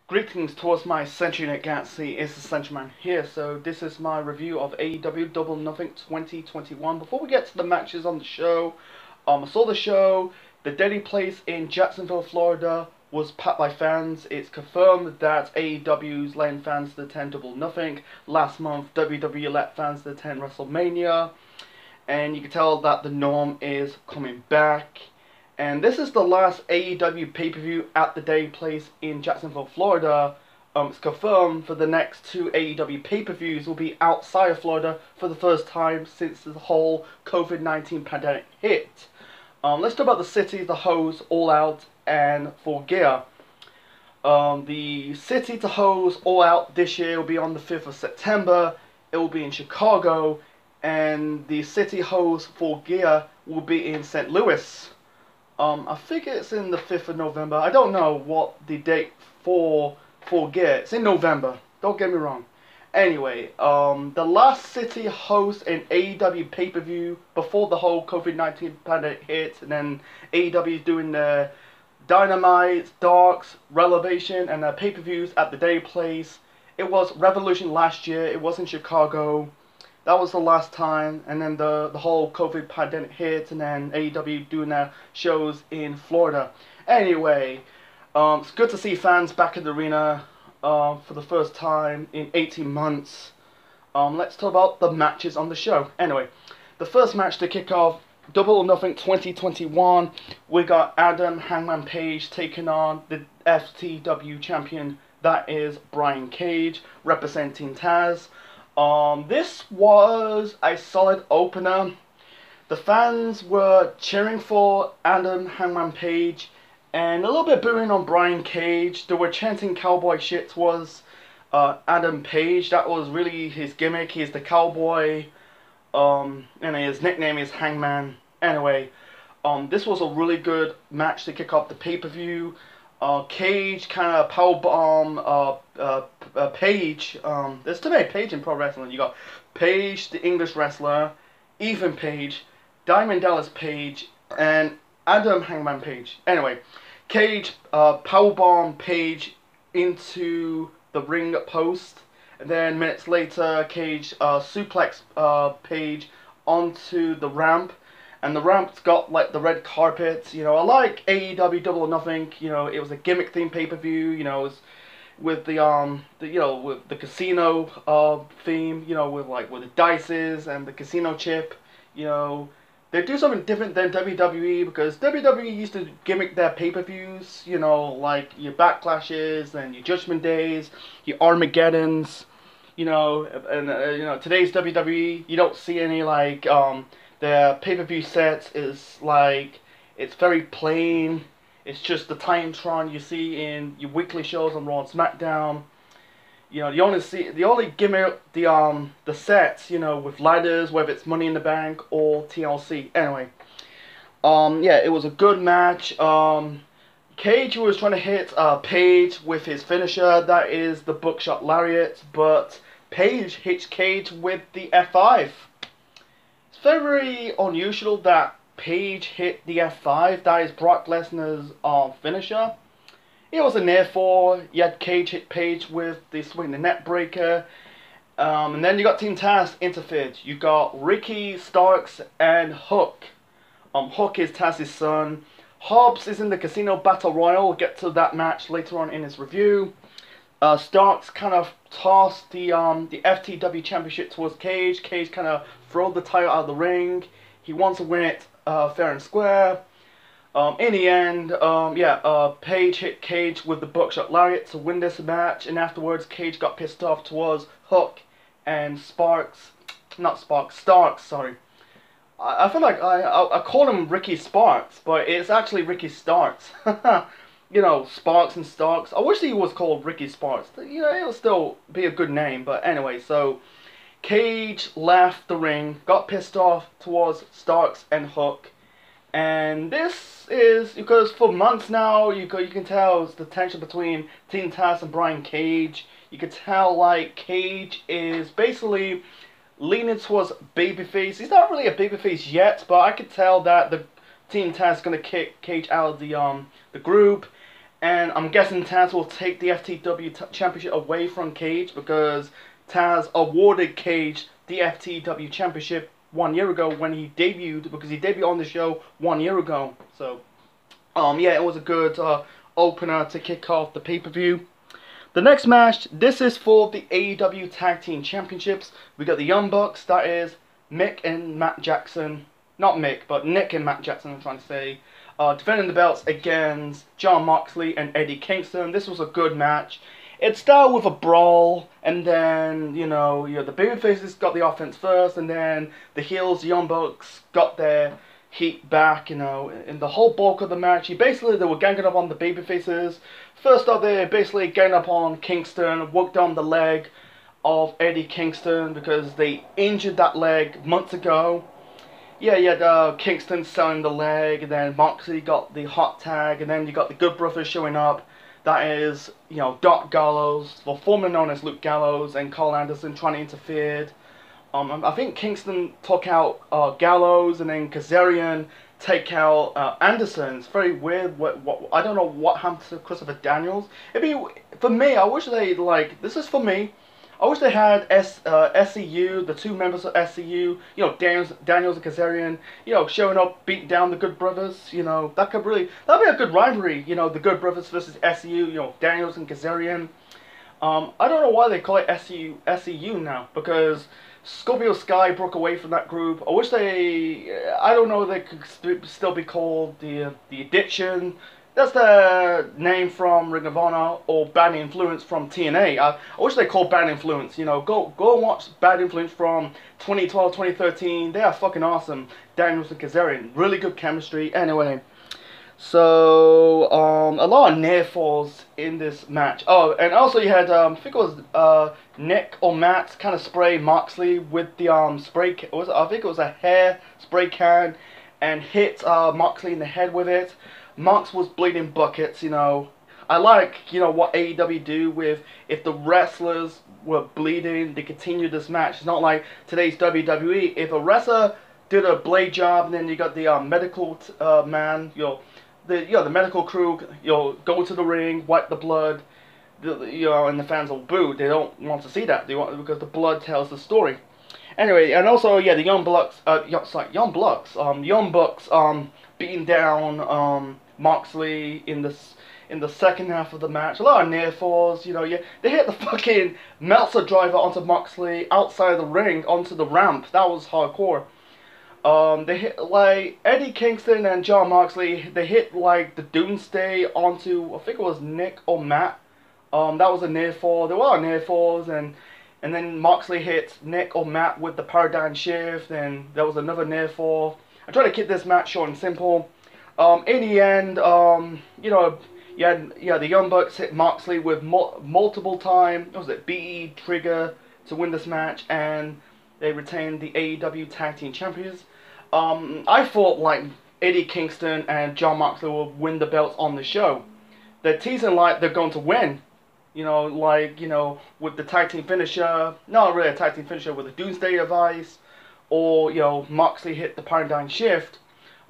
Greetings towards my Century Galaxy, it's the Century Man here. So this is my review of AEW Double Nothing 2021. Before we get to the matches on the show, I saw the show. The Daily Place in Jacksonville, Florida was packed by fans. It's confirmed that AEW's letting fans to attend Double Nothing. Last month, WWE let fans to attend WrestleMania. And you can tell that the norm is coming back. And this is the last AEW pay-per-view at the Daily Place in Jacksonville, Florida. It's confirmed for the next two AEW pay-per-views will be outside of Florida for the first time since the whole COVID-19 pandemic hit. Let's talk about the city, the host, All Out, and Full Gear. The city to host All Out this year will be on the 5th of September. It will be in Chicago. And the city host Full Gear will be in St. Louis. I think it's in the 5th of November. I don't know what the date for Full Gear. It's in November. Don't get me wrong. Anyway, the last city host an AEW pay-per-view before the whole COVID-19 pandemic hit, and then AEW is doing their Dynamite, Darks, Revelation, and their pay-per-views at the Daily Place. It was Revolution last year. It was in Chicago. That was the last time, and then the whole COVID pandemic hit, and then AEW doing their shows in Florida. Anyway, it's good to see fans back in the arena for the first time in 18 months. Let's talk about the matches on the show. Anyway, the first match to kick off, Double or Nothing 2021, we got Adam Hangman Page taking on the FTW champion, that is Brian Cage, representing Taz. This was a solid opener. The fans were cheering for Adam Hangman Page and a little bit booing on Brian Cage. They were chanting cowboy shit towards Adam Page. That was really his gimmick. He's the cowboy, and his nickname is Hangman. Anyway, this was a really good match to kick off the pay-per-view. Cage kind of powerbomb Page. There's too many Page in pro wrestling. You got Page, the English wrestler, Ethan Page, Diamond Dallas Page, and Adam Hangman Page. Anyway, Cage powerbomb Page into the ring post, and then minutes later, Cage suplex Page onto the ramp. And the ramp's got like the red carpet. You know, I like AEW Double or Nothing. You know, it was a gimmick themed pay-per-view. You know, it was with with the casino theme. You know, with the dices and the casino chip. You know, they do something different than WWE, because WWE used to gimmick their pay-per-views. You know, like your Backlashes and your Judgment Days, your Armageddons. You know, and you know, today's WWE, you don't see any like the pay-per-view set is like, it's very plain. It's just the Titantron you see in your weekly shows on Raw and SmackDown. You know, the only gimmick the sets, you know, with ladders, whether it's Money in the Bank or TLC. Anyway, yeah, it was a good match. Cage was trying to hit Page with his finisher, that is the Buckshot Lariat, but Page hits Cage with the F5. It's very unusual that Page hit the F5. That is Brock Lesnar's finisher. It was a near fall. You had Cage hit Page with the swing the net breaker. And then you got Team Taz interfered. You got Ricky Starks and Hook. Hook is Taz's son. Hobbs is in the Casino Battle Royal. We'll get to that match later on in his review. Starks kind of tossed the FTW Championship towards Cage. Cage kind of threw the title out of the ring. He wants to win it fair and square. In the end, Page hit Cage with the Buckshot Lariat to win this match, and afterwards Cage got pissed off towards Hook and Starks, sorry. I feel like I call him Ricky Sparks, but it's actually Ricky Starks. You know, Sparks and Starks. I wish he was called Ricky Sparks. You know, it would still be a good name. But anyway, so Cage left the ring, got pissed off towards Starks and Hook. And this is because for months now, you can tell it's the tension between Team Taz and Brian Cage. You can tell, like, Cage is basically leaning towards babyface. He's not really a babyface yet, but I could tell that the Team Taz is going to kick Cage out of the group. And I'm guessing Taz will take the FTW Championship away from Cage because Taz awarded Cage the FTW Championship 1 year ago when he debuted, because he debuted on the show 1 year ago. So, yeah, it was a good opener to kick off the pay-per-view. The next match, this is for the AEW Tag Team Championships. We got the Young Bucks, that is Mick and Matt Jackson. Not Mick, but Nick and Matt Jackson, I'm trying to say. Defending the belts against Jon Moxley and Eddie Kingston. This was a good match. It started with a brawl, and then, the babyfaces got the offense first, and then the heels, the Young Bucks, got their heat back, in the whole bulk of the match. They were ganging up on the babyfaces. First off, they basically ganged up on Kingston, worked down the leg of Eddie Kingston because they injured that leg months ago. Yeah, you had Kingston selling the leg, and then Moxley got the hot tag, and then you got the Good Brothers showing up. That is, Doc Gallows, well, formerly known as Luke Gallows, and Carl Anderson trying to interfere. I think Kingston took out Gallows, and then Kazarian take out Anderson. It's very weird. What I don't know what happened to Christopher Daniels. For me, I wish they, this is for me. I wish they had SCU, the two members of SCU, Daniels and Kazarian, showing up, beating down the Good Brothers, that'd be a good rivalry, the Good Brothers versus SCU, Daniels and Kazarian. I don't know why they call it SCU now, because Scorpio Sky broke away from that group. I wish I don't know, they could still be called the Addiction. That's the name from Ring of Honor, or Bad Influence from TNA. I wish they called Bad Influence. Go and watch Bad Influence from 2012, 2013. They are fucking awesome. Daniels and Kazarian, really good chemistry. Anyway, so a lot of near falls in this match. Oh, and also you had I think it was Nick or Matt kind of spray Moxley with the spray. I think it was a hair spray can, and hit Moxley in the head with it. Mox was bleeding buckets, I like, what AEW do with, if the wrestlers were bleeding, they continue this match. It's not like today's WWE. If a wrestler did a blade job, and then you got the medical man, the medical crew, go to the ring, wipe the blood, and the fans will boo. They don't want to see that. They want, because the blood tells the story. Anyway, and also, yeah, the Young Bucks, beating down Moxley in the second half of the match. A lot of near falls, they hit the fucking Meltzer driver onto Moxley outside of the ring onto the ramp. That was hardcore. They hit Eddie Kingston and Jon Moxley. They hit the Doomsday onto, I think it was Nick or Matt. That was a near fall. There were near falls, and then Moxley hit Nick or Matt with the Paradigm Shift, and there was another near fall. I tried to keep this match short and simple. In the end, the Young Bucks hit Moxley with multiple time. What was it? BE trigger to win this match, and they retained the AEW Tag Team Champions. I thought Eddie Kingston and Jon Moxley will win the belts on the show. They're teasing they're going to win. With the tag team finisher. Not really a tag team finisher, with a Doomsday device. Or, Moxley hit the Paradigm Shift.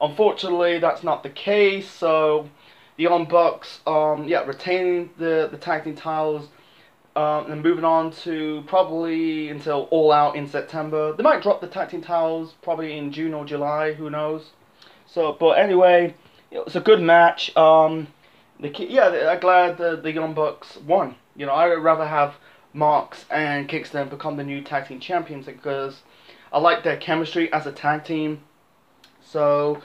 Unfortunately, that's not the case, so the Young Bucks, retaining the tag team titles, and moving on to probably until All Out in September. They might drop the tag team titles probably in June or July, who knows. But anyway, it's a good match. I'm glad the Young Bucks won. I'd rather have Mox and Kingston become the new tag team champions, because I like their chemistry as a tag team. So,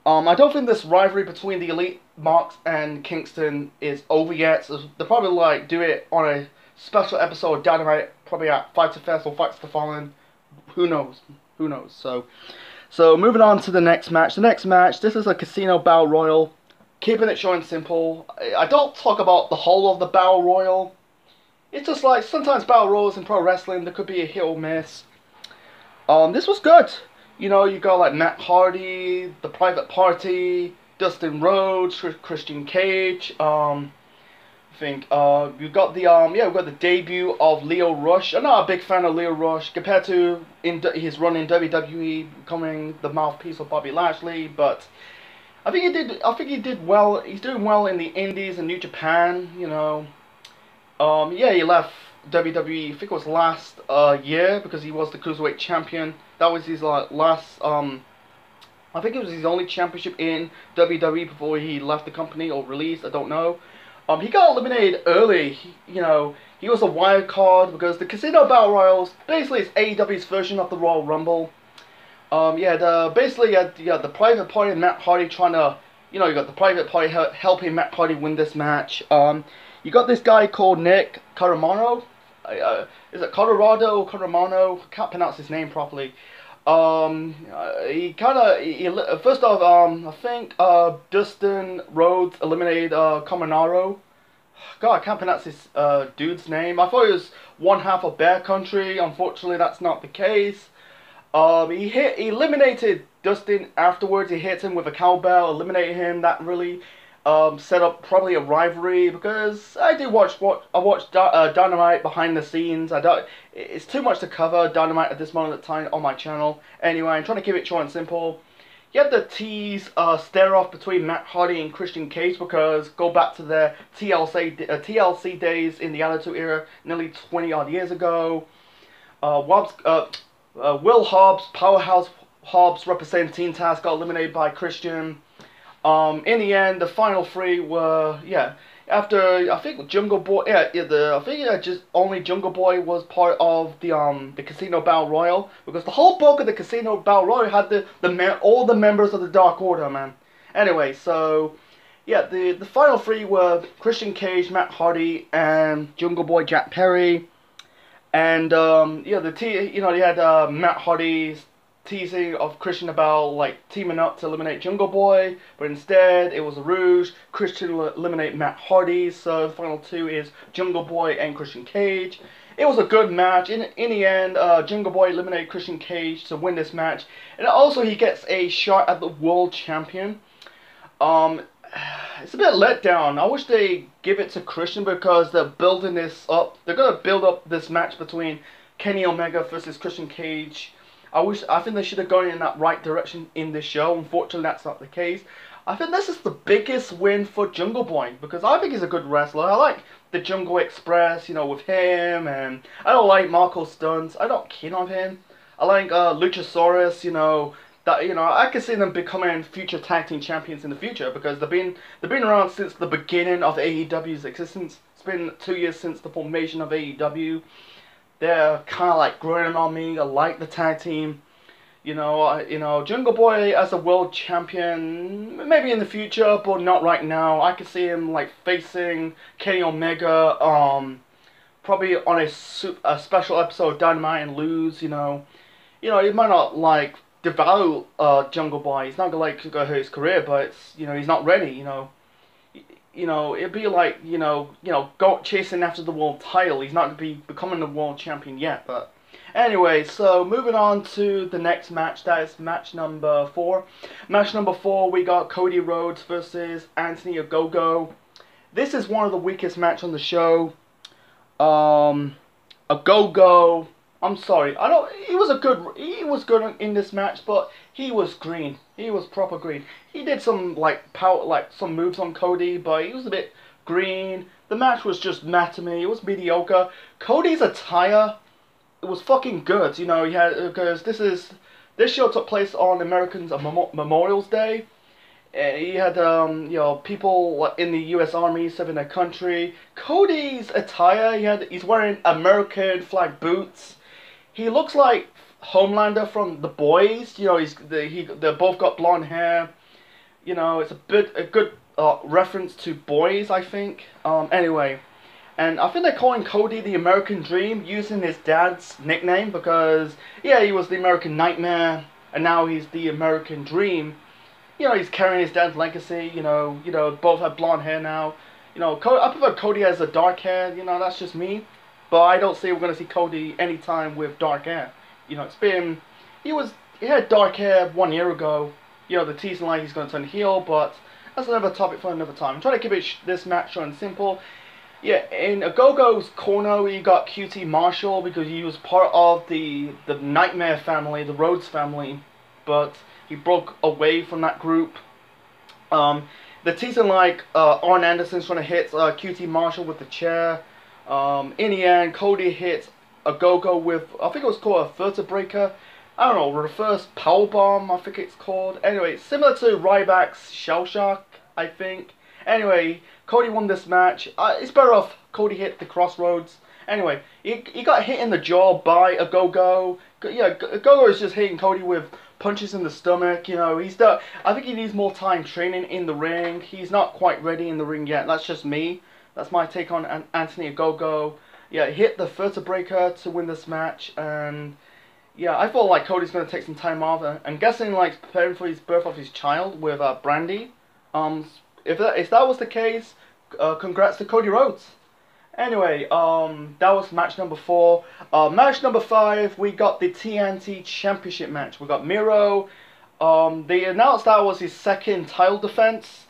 I don't think this rivalry between the Elite, Mox, and Kingston is over yet. So they'll probably do it on a special episode of Dynamite, probably at Fight to Fest or Fights to Fallen. Who knows? So moving on to the next match. The next match, this is a Casino Battle Royal. Keeping it short and simple. I don't talk about the whole of the Battle Royal. It's just sometimes Battle Royals in pro wrestling, there could be a hit or miss. This was good. You got Matt Hardy, The Private Party, Dustin Rhodes, Christian Cage. I think we've got the debut of Leo Rush. I'm not a big fan of Leo Rush compared to his run in WWE, becoming the mouthpiece of Bobby Lashley, but I think he did. I think he did well. He's doing well in the Indies and New Japan. You know. Yeah, he left WWE. I think it was last year because he was the cruiserweight champion. That was his last. I think it was his only championship in WWE before he left the company or released. I don't know. He got eliminated early. You know, he was a wild card because the Casino Battle Royals basically is AEW's version of the Royal Rumble. Basically you had the Private Party and Matt Hardy trying to, you know, you got the Private Party helping Matt Hardy win this match. You got this guy called Nick Caramano. Is it Colorado or Caramano? I can't pronounce his name properly. First off, I think Dustin Rhodes eliminated Caminaro. God, I can't pronounce this dude's name. I thought it was one half of Bear Country. Unfortunately, that's not the case. He eliminated Dustin afterwards. He hit him with a cowbell, eliminated him. That really set up probably a rivalry because I watched Dynamite behind the scenes. It's too much to cover Dynamite at this moment of time on my channel. Anyway, I'm trying to keep it short and simple. You have the tease stare off between Matt Hardy and Christian Cage because go back to their TLC days in the Attitude Era nearly 20 odd years ago. Will Hobbs, Powerhouse Hobbs representing Team Taz, got eliminated by Christian. In the end, the final three were, after, I think Jungle Boy, just only Jungle Boy was part of the Casino Battle Royal, because the whole bulk of the Casino Battle Royal had all the members of the Dark Order, man. Anyway, so, yeah, the final three were Christian Cage, Matt Hardy, and Jungle Boy Jack Perry. And, you had Matt Hardy's teasing of Christian about like teaming up to eliminate Jungle Boy, but instead it was a ruse. Christian will eliminate Matt Hardy, so the final two is Jungle Boy and Christian Cage. It was a good match. In the end, Jungle Boy eliminated Christian Cage to win this match, and also he gets a shot at the World Champion. It's a bit let down. I wish they give it to Christian because they're building this up. They're gonna build up this match between Kenny Omega versus Christian Cage. I think they should have gone in that right direction in this show. Unfortunately, that's not the case. I think this is the biggest win for Jungle Boy because I think he's a good wrestler. I like the Jungle Express, you know, with him, and I don't like Marco Stuntz. I don't keen on him. I like Luchasaurus, you know. I can see them becoming future tag team champions in the future because they've been around since the beginning of AEW's existence. It's been 2 years since the formation of AEW. They're kind of like growing on me. I like the tag team. Jungle Boy as a world champion, maybe in the future, but not right now. I could see him like facing Kenny Omega, probably on a special episode of Dynamite and lose. He might not like devalue Jungle Boy. He's not gonna like go hurt his career, but it's, he's not ready. It'd be like, go chasing after the world title. He's not going to be becoming the world champion yet. But anyway, so moving on to the next match. That is match number 4. Match number 4, we got Cody Rhodes versus Anthony Ogogo. This is one of the weakest matches on the show. Ogogo, I'm sorry. He was good in this match, but he was green. He was proper green. He did some some moves on Cody, but he was a bit green. The match was just meh to me. It was mediocre. Cody's attire, it was fucking good. He had, because this show took place on Americans Memorial's Day. He had people in the U.S. Army serving their country. Cody's attire, he's wearing American flag boots. He looks like Homelander from The Boys. They both got blonde hair. It's a good reference to Boys, I think. Anyway, and I think they're calling Cody the American Dream using his dad's nickname because he was the American Nightmare and now he's the American Dream. He's carrying his dad's legacy. Both have blonde hair now. I prefer Cody as a dark hair. That's just me. But I don't see we're going to see Cody anytime with dark hair. He had dark hair 1 year ago. The teasing like he's going to turn heel, but that's another topic for another time. I'm trying to keep this match short and simple. In Ogogo's corner, you got QT Marshall because he was part of the Nightmare family, the Rhodes family, but he broke away from that group. The teasing like Arn Anderson's trying to hit QT Marshall with the chair. In the end, Cody hits a go-go with, I think it was called a vertebraker. I don't know, reverse powerbomb, I think it's called. Anyway, it's similar to Ryback's Shell Shock, I think. Anyway, Cody won this match. It's better off Cody hit the crossroads. Anyway, he got hit in the jaw by a go-go. Yeah, go-go is just hitting Cody with punches in the stomach. You know, I think he needs more time training in the ring. He's not quite ready in the ring yet. That's just me. That's my take on Anthony Go-Go. Yeah, hit the vertebraker to win this match, and yeah, I felt like Cody's gonna take some time off. I'm guessing like preparing for his birth of his child with Brandy. If that was the case, congrats to Cody Rhodes. Anyway, that was match number 4. Match number 5, we got the TNT Championship match. We got Miro. They announced that was his second title defense.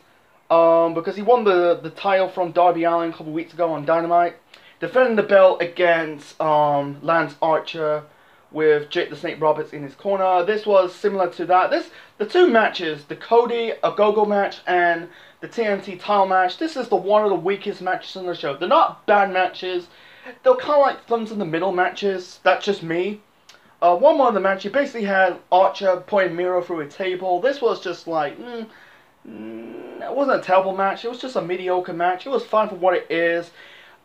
Because he won the title from Darby Allin a couple weeks ago on Dynamite. Defending the belt against Lance Archer with Jake the Snake Roberts in his corner. This was similar to that. The two matches, the Cody Go-Go match and the TNT title match, this is one of the weakest matches on the show. They're not bad matches. They're kind of like thumbs in the middle matches. That's just me. One more of the match, you basically had Archer putting Miro through a table. This was just like, it wasn't a terrible match. It was just a mediocre match. It was fine for what it is.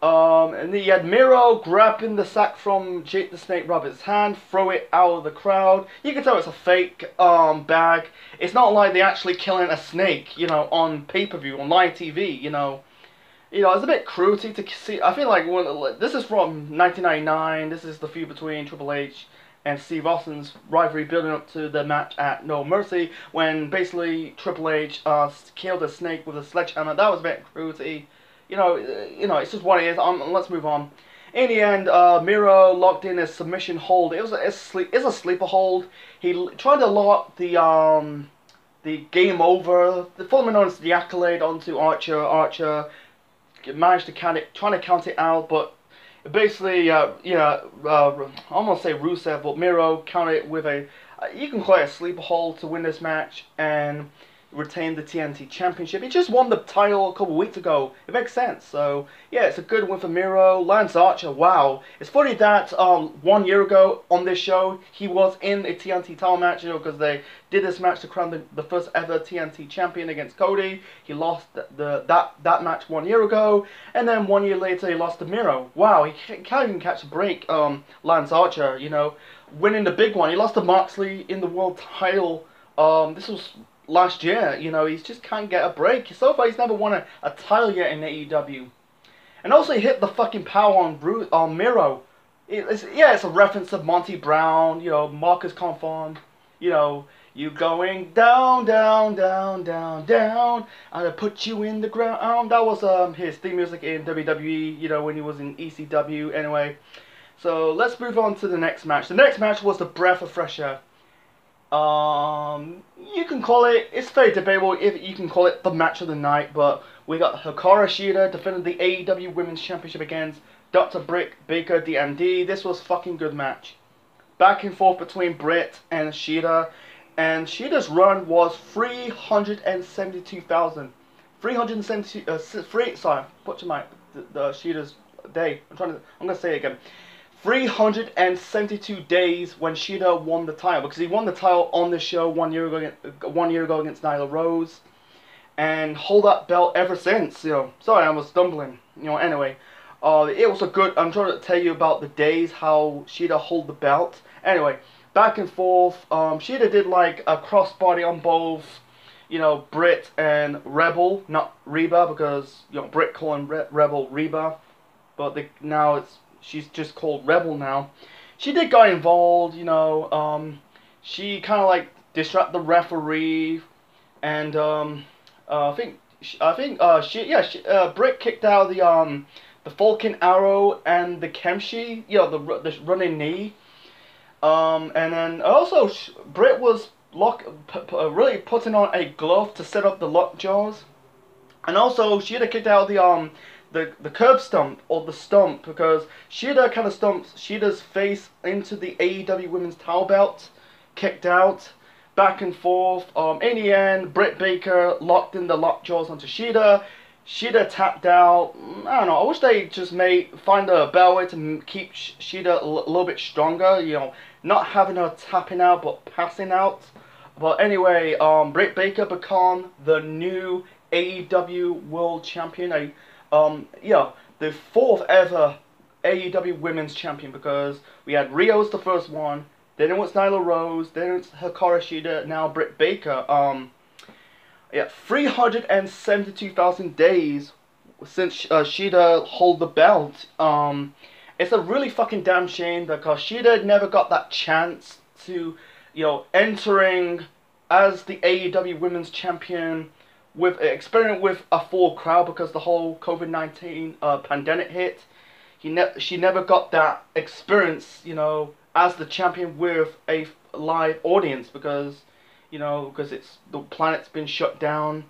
And then you had Miro grabbing the sack from Jake the Snake Roberts' hand, throw it out of the crowd. You can tell it's a fake bag. It's not like they're actually killing a snake, you know, on pay-per-view, on live TV, you know. It's a bit cruelty to see. I feel like this is from 1999. This is the feud between Triple H and Steve Austin's rivalry building up to the match at No Mercy, when basically Triple H killed a snake with a sledgehammer. That was a bit cruelty. You know, it's just what it is. Let's move on. In the end, Miro locked in a submission hold. It was a sleeper hold. He tried to lock the game over, the formerly known as the Accolade, onto Archer. Archer managed to trying to count it out, but basically, I'm gonna say Rusev, but Miro counted with you can call it a sleeper hold to win this match and retain the TNT Championship. He just won the title a couple weeks ago. It makes sense. So yeah, it's a good win for Miro. Lance Archer, wow. It's funny that 1 year ago on this show he was in a TNT title match, because they did this match to crown the first ever TNT champion against Cody. He lost that match 1 year ago, and then 1 year later he lost to Miro. Wow, he can't even catch a break. Lance Archer, winning the big one. He lost to Moxley in the world title. This was last year. He just can't get a break. So far, he's never won a title yet in AEW. And also, he hit the fucking power on Miro. It's a reference to Monty Brown, Marcus Confon, you going down, down, down, down, down, I'll put you in the ground. That was his theme music in WWE, when he was in ECW. Anyway, so let's move on to the next match. The next match was the breath of fresh air. You can call it, it's very debatable if you can call it the match of the night, but we got Hikaru Shida defending the AEW Women's Championship against Dr. Britt Baker, DMD. This was fucking good match. Back and forth between Britt and Shida, and Shida's run was 372,000. 372, sorry, what's my, the Shida's day, I'm gonna say it again. 372 days when Shida won the title, because he won the title on the show 1 year ago against Nyla Rose, and hold that belt ever since. Sorry, I was stumbling. Anyway, it was a good. I'm trying to tell you about the days how Shida hold the belt. Anyway, back and forth. Shida did like a crossbody on both, Britt and Rebel, not Reba, because Britt calling Rebel Reba, but now she's just called Rebel now. She did get involved, she kind of like distracted the referee, and Britt kicked out the Falcon Arrow and the Kemshi, the running knee, and then also Britt was really putting on a glove to set up the lockjaws, and also she had kicked out the curb stomp, or the stomp, because Shida kind of stumps Shida's face into the AEW Women's title belt, kicked out. back and forth. In the end, Britt Baker locked in the lockjaws onto Shida. Shida tapped out. I don't know. I wish they just find a better way to keep Shida a little bit stronger. You know, not having her tapping out but passing out. But anyway, Britt Baker become the new AEW World Champion. Yeah, the 4th ever AEW Women's Champion, because we had Rio's the first one. Then it was Nyla Rose. Then it was Hikaru Shida. Now Britt Baker. Yeah, 372,000 days since Shida hold the belt. It's a really fucking damn shame because Shida never got that chance to, you know, entering as the AEW Women's Champion with experience with a full crowd because the whole COVID-19 pandemic hit. She never got that experience, you know, as the champion with a live audience because, you know, because the planet's been shut down,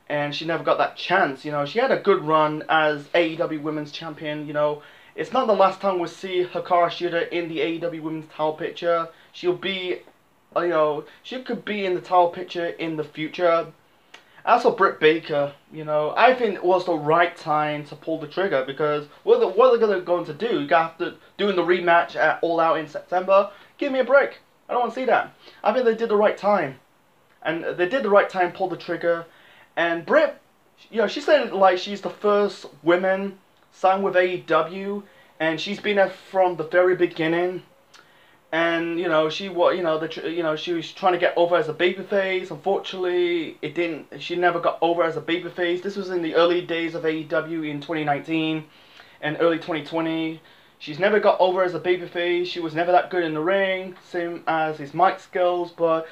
and she never got that chance. You know, she had a good run as AEW Women's Champion. You know, it's not the last time we'll see Hikaru Shida in the AEW Women's title picture. She'll be, you know, she could be in the title picture in the future. As for Britt Baker, you know, I think it was the right time to pull the trigger because what are they going to do? You got to doing the rematch at All Out in September. Give me a break. I don't want to see that. I think they did the right time. And they did the right time, pulled the trigger. And Britt, you know, she said like she's the first woman signed with AEW. And she's been there from the very beginning. And, you know, she was trying to get over as a babyface. Unfortunately, it didn't. She never got over as a babyface. This was in the early days of AEW in 2019 and early 2020. She's never got over as a babyface. She was never that good in the ring, same as his mic skills. But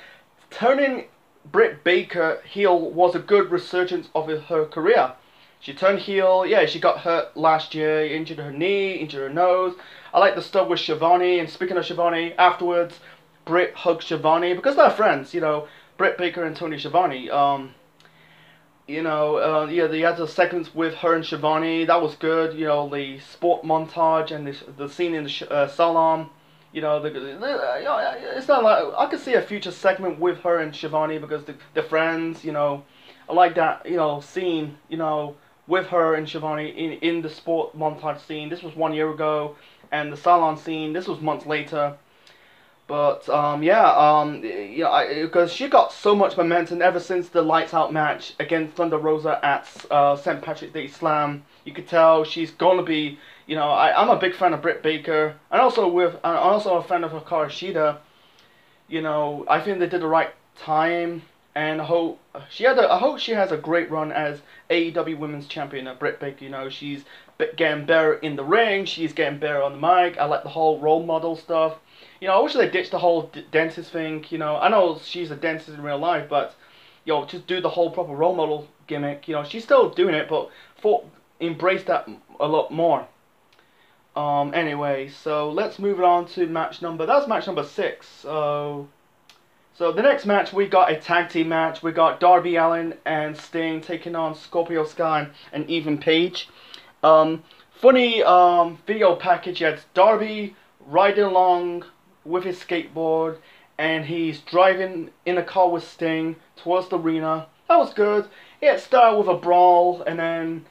turning Britt Baker heel was a good resurgence of her career. She turned heel. Yeah, she got hurt last year, injured her knee, injured her nose. I like the stuff with Shivani. And speaking of Shivani, afterwards, Britt hugged Shivani because they're friends. You know, Britt Baker and Tony Schiavone. Yeah, they had the segments with her and Shivani. That was good. You know, the sport montage and the scene in the salon. You know, it's not like I could see a future segment with her and Shivani because they're friends. You know, I like that. You know, scene. You know, with her and Shivani in the sport montage scene. This was 1 year ago, and the salon scene. This was months later. But because she got so much momentum ever since the Lights Out match against Thunder Rosa at St. Patrick's Day Slam. You could tell she's gonna be. You know, I'm a big fan of Britt Baker, and also a fan of Hikaru Shida. You know, I think they did the right time, and I hope she has a great run as AEW Women's Champion. Britt Baker, you know, she's getting better in the ring. She's getting better on the mic. I like the whole role model stuff. You know, I wish they ditched the whole dentist thing. You know, I know she's a dentist in real life, but, you know, just do the whole proper role model gimmick. You know, she's still doing it, but embrace that a lot more. Anyway, so let's move on to match number 6. So the next match, we got a tag team match. We got Darby Allin and Sting taking on Scorpio Sky and Ethan Page. Funny video package. You had Darby riding along with his skateboard, and he's driving in a car with Sting towards the arena. That was good. It started with a brawl, and then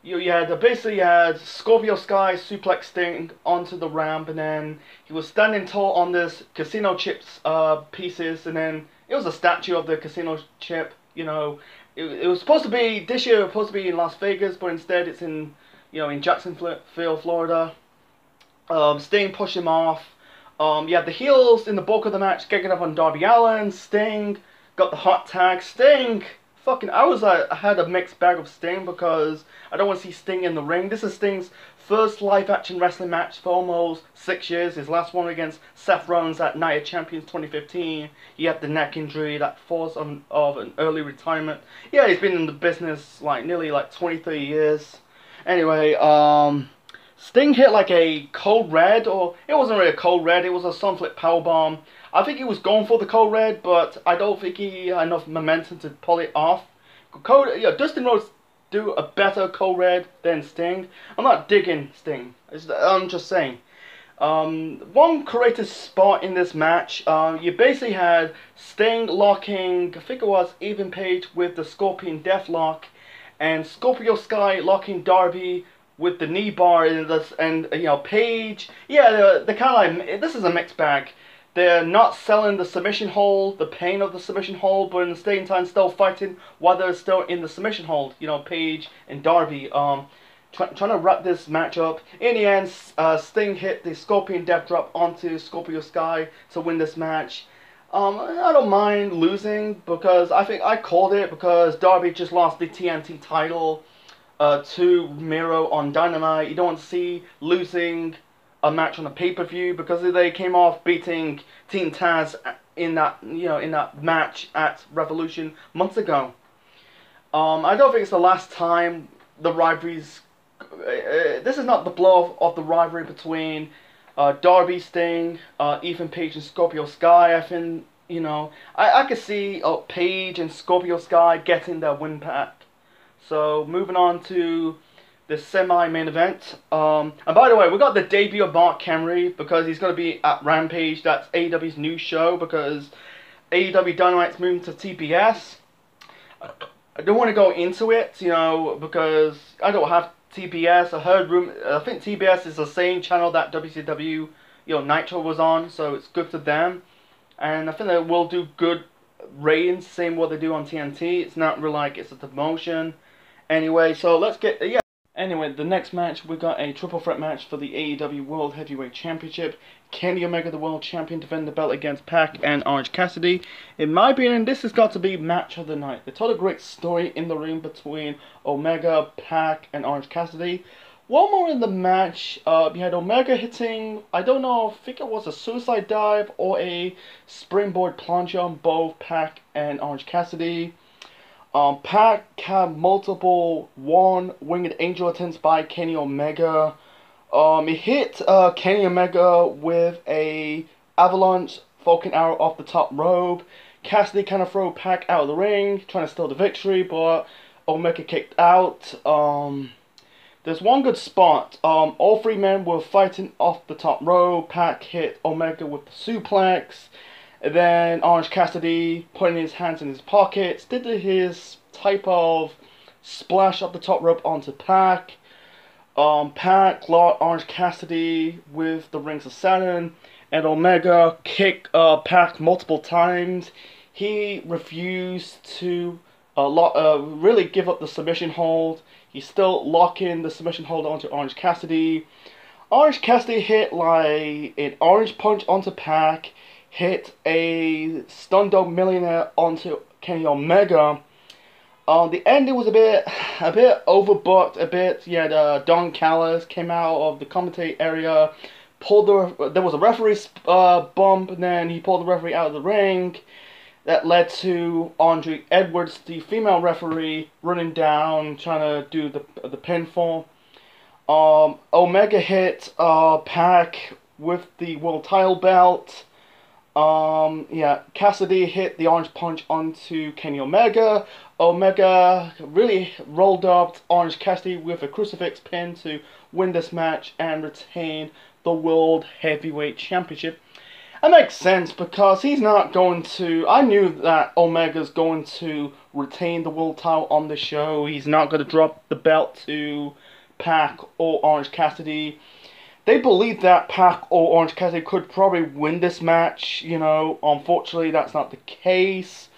you had Scorpio Sky suplex Sting onto the ramp, and then he was standing tall on this casino chips pieces, and then it was a statue of the casino chip. You know, it was supposed to be this year. It was supposed to be in Las Vegas, but instead it's in Jacksonville, Florida. Sting pushed him off. You had the heels in the bulk of the match getting up on Darby Allin. Sting got the hot tag. Sting, I had a mixed bag of Sting because I don't want to see Sting in the ring. This is Sting's first live action wrestling match for almost 6 years. His last one against Seth Rollins at Night of Champions 2015. He had the neck injury that forced of an early retirement. Yeah, he's been in the business nearly 20-30 years. Anyway, Sting hit like a cold red, or it wasn't really a cold red, it was a sunflip powerbomb. I think he was going for the cold red, but I don't think he had enough momentum to pull it off. Dustin Rhodes do a better cold red than Sting. I'm not digging Sting, I'm just saying. One creative spot in this match, you basically had Sting locking, I think it was Even Page with the Scorpion Deathlock, and Scorpio Sky locking Darby with the knee bar, and you know, Page, yeah, they're kind of like, this is a mixed bag. They're not selling the submission hold, the pain of the submission hold, but in the same time still fighting while they're still in the submission hold. You know, Page and Darby, trying to wrap this match up. In the end, Sting hit the Scorpion Death Drop onto Scorpio Sky to win this match. I don't mind losing because I think I called it, because Darby just lost the TNT title to Miro on Dynamite. You don't want to see losing a match on a pay-per-view, because they came off beating Team Taz in that, you know, in that match at Revolution months ago. I don't think it's the last time the rivalries. This is not the blow of the rivalry between Darby, Sting, Ethan Page, and Scorpio Sky. I think, you know, I could see Page and Scorpio Sky getting their win back. So moving on to the semi-main event. And by the way, we got the debut of Mark Henry, because he's going to be at Rampage. That's AEW's new show, because AEW Dynamite's moving to TBS. I don't want to go into it, you know, because I don't have TBS. I think TBS is the same channel that WCW, you know, Nitro was on, so it's good to them. And I think they will do good ratings, same what they do on TNT. It's not really like it's a demotion. Anyway, so let's get, yeah. Anyway, the next match, we got a triple threat match for the AEW World Heavyweight Championship. Kenny Omega, the World Champion, defending the belt against Pac and Orange Cassidy. In my opinion, this has got to be match of the night. They told a great story in the ring between Omega, Pac, and Orange Cassidy. One more in the match, you had Omega hitting, I don't know, I think it was a suicide dive or a springboard plunge on both Pac and Orange Cassidy. Pac had multiple one-winged angel attempts by Kenny Omega. He hit Kenny Omega with a avalanche Falcon Arrow off the top rope. Cassidy kind of threw Pac out of the ring, trying to steal the victory, but Omega kicked out. There's one good spot. All three men were fighting off the top rope. Pac hit Omega with the suplex. And then Orange Cassidy, putting his hands in his pockets, did his type of splash up the top rope onto Pac. Pac locked Orange Cassidy with the Rings of Saturn, and Omega kicked Pac multiple times. He refused to really give up the submission hold. He's still locking the submission hold onto Orange Cassidy. Orange Cassidy hit like an orange punch onto Pac. Hit a Stun Dog Millionaire onto Kenny Omega. The ending was a bit overbooked, a bit. Yeah, Don Callis came out of the commentary area, there was a referee bump, and then he pulled the referee out of the ring. That led to Andre Edwards, the female referee, running down, trying to do the pinfall. Omega hit Pac with the world title belt. Cassidy hit the orange punch onto Kenny Omega. Omega really rolled up Orange Cassidy with a crucifix pin to win this match and retain the World Heavyweight Championship. That makes sense, because he's not going to. I knew that Omega's going to retain the world title on the show. He's not going to drop the belt to Pac or Orange Cassidy. They believed that Pac or Orange Cassidy could probably win this match. You know, unfortunately, that's not the case.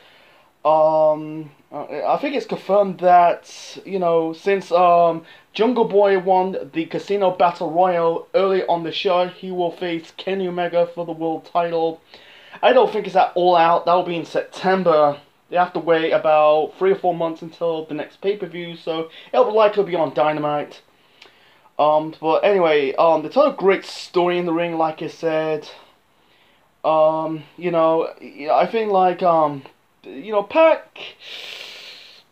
I think it's confirmed that, you know, since Jungle Boy won the Casino Battle Royale early on the show, he will face Kenny Omega for the world title. I don't think it's at All Out. That will be in September. They have to wait about 3 or 4 months until the next pay-per-view, so it'll likely be on Dynamite. But anyway, they told a great story in the ring, like I said. You know, I think like, you know, Pac,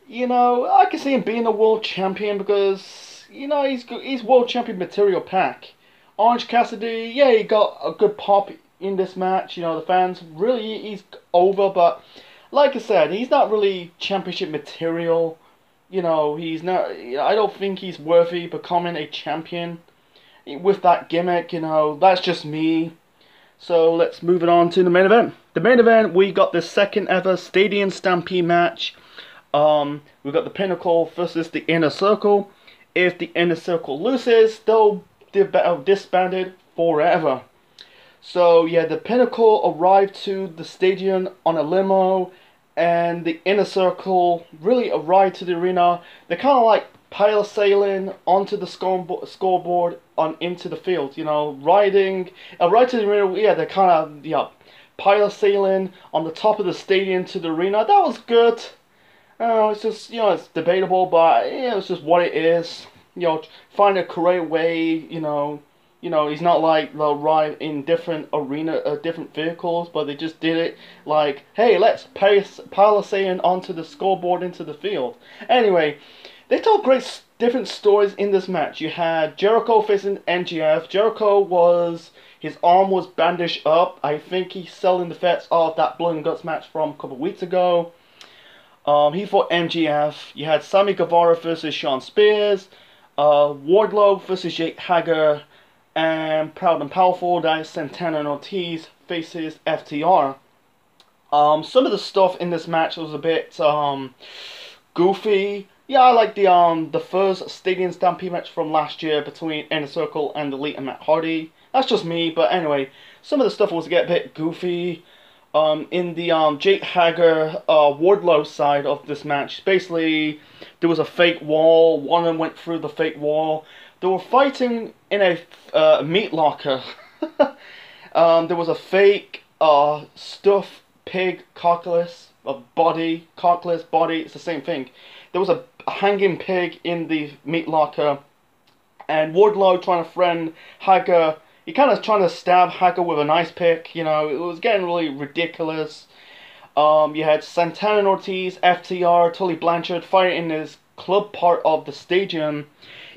you know, I can see him being a world champion because, you know, he's world champion material. Pac. Orange Cassidy, yeah, he got a good pop in this match. You know, the fans really, he's over, but like I said, he's not really championship material. You know, he's not. I don't think he's worthy becoming a champion. with that gimmick, you know, that's just me. So let's move it on to the main event. The main event, we got the second ever Stadium Stampede match. We got the Pinnacle versus the Inner Circle. If the Inner Circle loses, they'll be disbanded forever. So yeah, the Pinnacle arrived to the stadium on a limo, and the Inner Circle really arrived to the arena. They're kind of like parasailing onto the scoreboard on into the field. You know, riding right to the arena. Yeah, they're kind of parasailing on the top of the stadium to the arena. That was good. It's just, it's debatable, but yeah, it's just what it is. Find a correct way. He's not like they'll ride in different different vehicles, but they just did it like, hey, let's parasailing onto the scoreboard into the field. Anyway, they told great different stories in this match. You had Jericho facing MJF. His arm was bandaged up. I think he's selling the effects of that Blood and Guts match from a couple of weeks ago. He fought MJF. You had Sammy Guevara versus Shawn Spears. Wardlow versus Jake Hager. And Proud and Powerful, that is Santana and Ortiz, faces FTR. Some of the stuff in this match was a bit goofy. Yeah, I like the first Stadium Stampede match from last year between Inner Circle and Elite and Matt Hardy. That's just me, but anyway, some of the stuff was a bit goofy. In the Jake Hager Wardlow side of this match, basically there was a fake wall. One of them went through the fake wall. They were fighting in a meat locker. There was a fake stuffed pig carcass body. It's the same thing. There was a hanging pig in the meat locker, and Wardlow trying to friend Hager. He kind of trying to stab Hager with an ice pick. It was getting really ridiculous. You had Santana and Ortiz, FTR, Tully, Blanchard fighting in this club part of the stadium.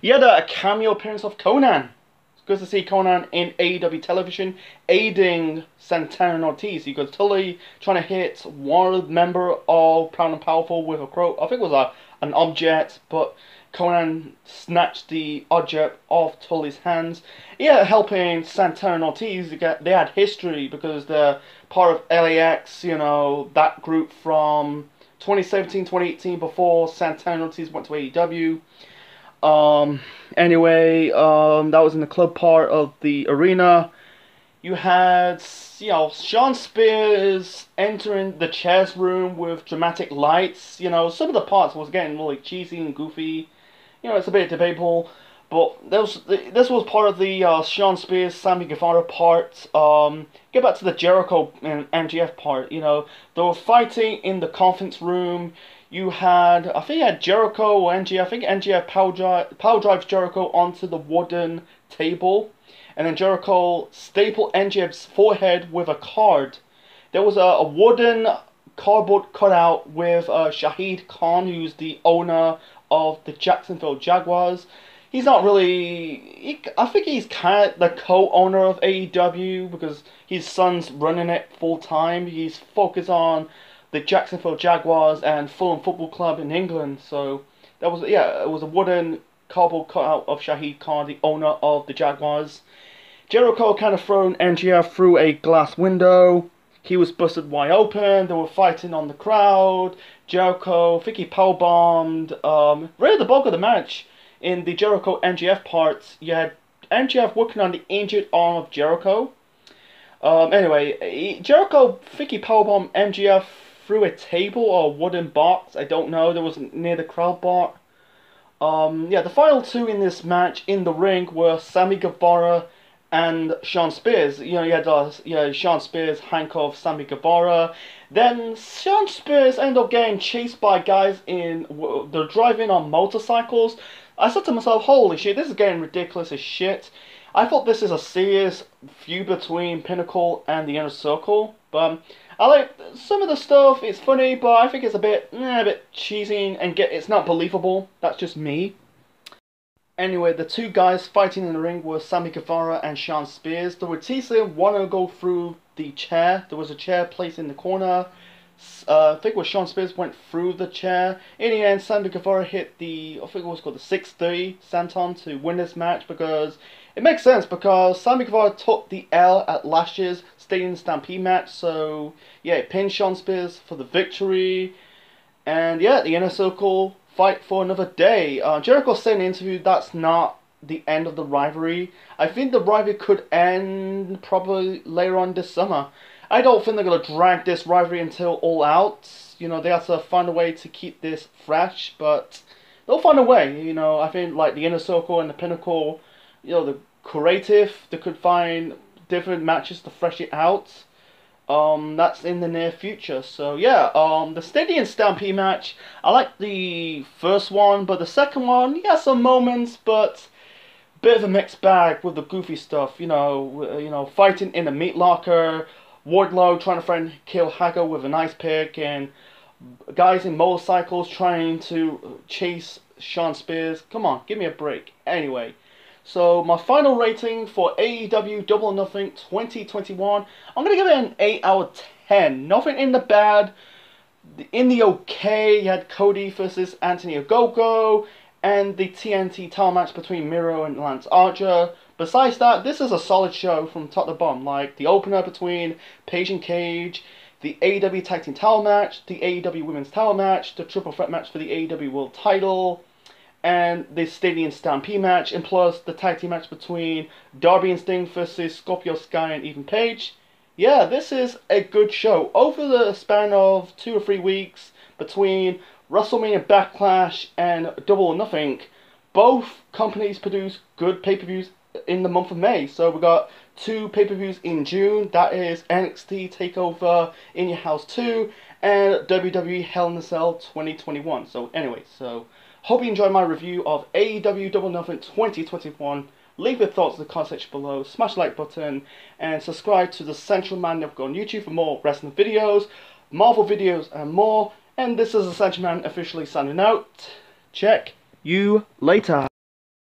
You had a cameo appearance of Conan. It's good to see Conan in AEW television aiding Santana and Ortiz. You got Tully trying to hit one member of Proud and Powerful with a crow. I think it was an object, but Conan snatched the object off Tully's hands. Yeah, helping Santana and Ortiz. They had history because they're part of LAX, that group from 2017, 2018 before Santana and Ortiz went to AEW. Anyway, that was in the club part of the arena. You had, Shawn Spears entering the chairs room with dramatic lights. Some of the parts was getting really cheesy and goofy. It's a bit debatable. But this was part of the Shawn Spears, Sammy Guevara part. Get back to the Jericho and MJF part. They were fighting in the conference room. I think you had Jericho or MJF. I think MJF power drives Jericho onto the wooden table. And then Jericho stapled MJF's forehead with a card. There was a wooden cardboard cutout with Shahid Khan, who's the owner of the Jacksonville Jaguars. He's not really... I think he's kind of the co-owner of AEW because his son's running it full-time. He's focused on the Jacksonville Jaguars and Fulham Football Club in England. So, it was a wooden cardboard cutout of Shahid Khan, the owner of the Jaguars. Jericho kind of thrown MJF through a glass window. He was busted wide open. They were fighting on the crowd. Jericho, I think he powerbombed. Really the bulk of the match. In the Jericho MJF parts, you had MJF working on the injured arm of Jericho. Anyway, Jericho, I think he powerbombed MJF through a table or a wooden box. I don't know. There was near the crowd bar. The final two in this match in the ring were Sammy Guevara and Shawn Spears. You had Shawn Spears handcuff Sammy Guevara. Then Shawn Spears ended up getting chased by guys they're driving on motorcycles. I said to myself, holy shit, this is getting ridiculous as shit. I thought this is a serious feud between Pinnacle and the Inner Circle, but I like some of the stuff. It's funny, but I think it's a bit cheesy and it's not believable. That's just me. Anyway, the two guys fighting in the ring were Sammy Guevara and Shawn Spears. The Ortiz wanted to go through the chair. There was a chair placed in the corner. I think it was Shawn Spears went through the chair. In the end, Sammy Guevara hit I think it was called the 630 Santon to win this match because It makes sense because Sammy Guevara took the L at last year's Stadium Stampede match, so yeah, it pinned Shawn Spears for the victory. And yeah, the Inner Circle fight for another day. Jericho said in an interview that's not the end of the rivalry. I think the rivalry could end probably later on this summer. I don't think they're going to drag this rivalry until All Out. You know, they have to find a way to keep this fresh, but they'll find a way. You know, I think like the Inner Circle and the Pinnacle, you know, the creative, they could find different matches to fresh it out. That's in the near future. So yeah, the Stadium Stampede match, I like the first one, but the second one, yeah, some moments, but bit of a mixed bag with the goofy stuff. You know, fighting in a meat locker, Wardlow trying to friend kill Hager with an ice pick, and guys in motorcycles trying to chase Shawn Spears. Come on, give me a break. Anyway, so my final rating for AEW Double or Nothing 2021, I'm going to give it an 8 out of 10. Nothing in the bad. In the okay, you had Cody versus Anthony Ogogo, and the TNT title match between Miro and Lance Archer. Besides that, this is a solid show from top to bottom, like the opener between Paige and Cage, the AEW Tag Team title match, the AEW Women's title match, the triple threat match for the AEW World title, and the Stadium Stampede match, and plus the tag team match between Darby and Sting versus Scorpio, Sky, and even Page. Yeah, this is a good show. Over the span of 2 or 3 weeks between WrestleMania Backlash and Double or Nothing, both companies produce good pay-per-views in the month of May. So we got 2 pay-per-views in June. That is NXT TakeOver In Your House 2 and WWE Hell in a Cell 2021. So anyway, so hope you enjoyed my review of AEW Double or Nothing 2021. Leave your thoughts in the comment section below, smash the like button, and subscribe to the Central Man Network on YouTube for more wrestling videos, Marvel videos, and more. And this is the Central Man officially signing out. Check you later.